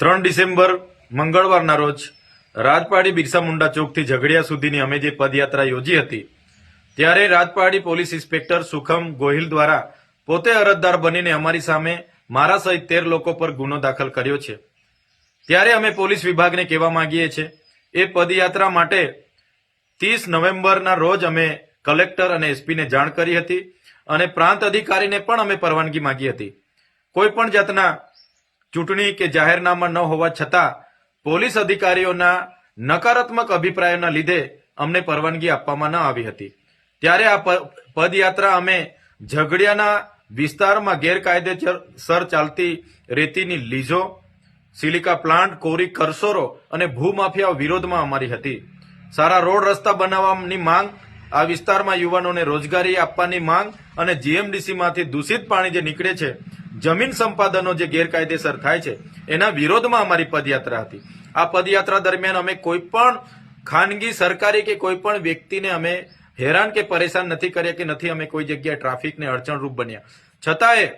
3 December મંગળવારના રોજ રાજપાડી બિરસા મુંડા ચોકથી ઝઘડિયા સુધીની અમે જે પદયાત્રા યોજી હતી ત્યારે રાજપાડી પોલીસ ઇન્સ્પેક્ટર સુખમ ગોહિલ દ્વારા પોતે અરજદાર બનીને અમારી સામે મારા સહિત 13 લોકો પર ગુનો દાખલ કર્યો છે। ત્યારે અમે પોલીસ વિભાગને કહેવા માંગીએ છીએ એ પદયાત્રા માટે 30 નવેમ્બરના રોજ અમે કલેક્ટર અને એસપીને જાણ કરી હતી અને પ્રાંત અધિકારીને પણ અમે પરવાનગી માંગી હતી। કોઈ પણ જાતના ચૂંટણી કે જાહેરનામા ન હોવા છતાં પોલીસ અધિકારીઓના નકારાત્મક અભિપ્રાયોના લીધે અમને પરવાનગી આપવામાં ન આવી હતી। ત્યારે આ પદયાત્રા અમે ઝઘડિયાના વિસ્તારમાં ગેરકાયદેસર ચાલતી રેતીની લીઝો, સિલિકા પ્લાન્ટ, કોરી કરસોરો અને ભૂમાફિયા વિરોધમાં અમારી હતી। સારા રોડ રસ્તા બનાવવાની માંગ, આ વિસ્તારમાં યુવાનોને રોજગારી આપવાની માંગ અને જીએમડીસી માંથી દૂષિત પાણી જે નીકળે છે, જમીન સંપાદનો જે ગેરકાયદેસર થાય છે એના વિરોધમાં અમારી પદયાત્રા હતી। આ પદયાત્રા દરમિયાન અમે કોઈ પણ ખાનગી, સરકારી કે કોઈ પણ વ્યક્તિને અમે હેરાન કે પરેશાન નથી કર્યા કે નથી અમે કોઈ જગ્યાએ ટ્રાફિકને અડચણરૂપ બન્યા। છતાંય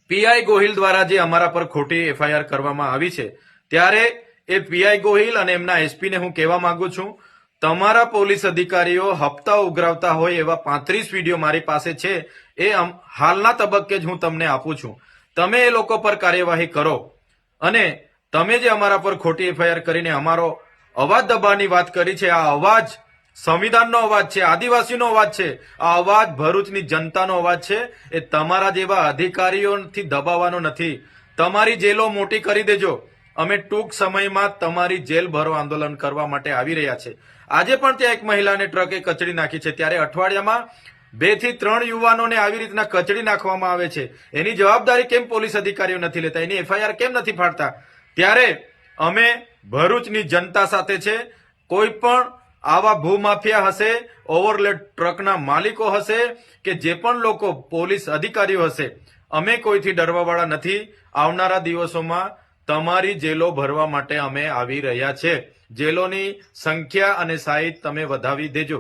પીઆઈ ગોહિલ દ્વારા જે અમારા પર ખોટી એફઆઈઆર કરવામાં આવી છે ત્યારે એ પીઆઈ ગોહિલ અને એમના એસપીને હું કહેવા માંગુ છું, તમારા પોલીસ અધિકારીઓ હપ્તા ઉઘરાવતા હોય એવા 35 વિડીયો મારી પાસે છે, એ હાલના તબક્કે જ હું તમને આપું છું। તમે એ લોકો પર કાર્યવાહી કરો અને તમે જે અમારા પર ખોટી એફઆઈઆર કરીને અમારો અવાજ દબાવવાની વાત કરી છે, આ અવાજ સંવિધાનનો અવાજ છે, આદિવાસીનો અવાજ છે, આ અવાજ ભરૂચની જનતાનો અવાજ છે। એ તમારા જેવા અધિકારીઓથી દબાવવાનો નથી। તમારી જેલો મોટી કરી દેજો। અમે ટૂંક સમયમાં તમારી જેલ ભરો આંદોલન કરવા માટે આવી રહ્યા છે। આજે પણ ત્યાં એક મહિલાને ટ્રકે કચડી નાખી છે, ત્યારે અઠવાડિયામાં 2 થી 3 યુવાનોને આવી રીતના કચડી નાખવામાં આવે છે। એની જવાબદારી કેમ પોલીસ અધિકારીઓ નથી લેતા, એની એફઆઈઆર કેમ નથી ફાડતા? ત્યારે અમે ભરૂચની જનતા સાથે છે। કોઈ પણ આવા ભૂમાફિયા હશે, ઓવરલોડ ટ્રકના માલિકો હશે કે જે પણ લોકો પોલીસ અધિકારીઓ હશે, અમે કોઈથી ડરવાવાળા નથી। આવનારા દિવસોમાં તમારી જેલો ભરવા માટે અમે આવી રહ્યા છે। જેલોની સંખ્યા અને સાઈઝ તમે વધાવી દેજો।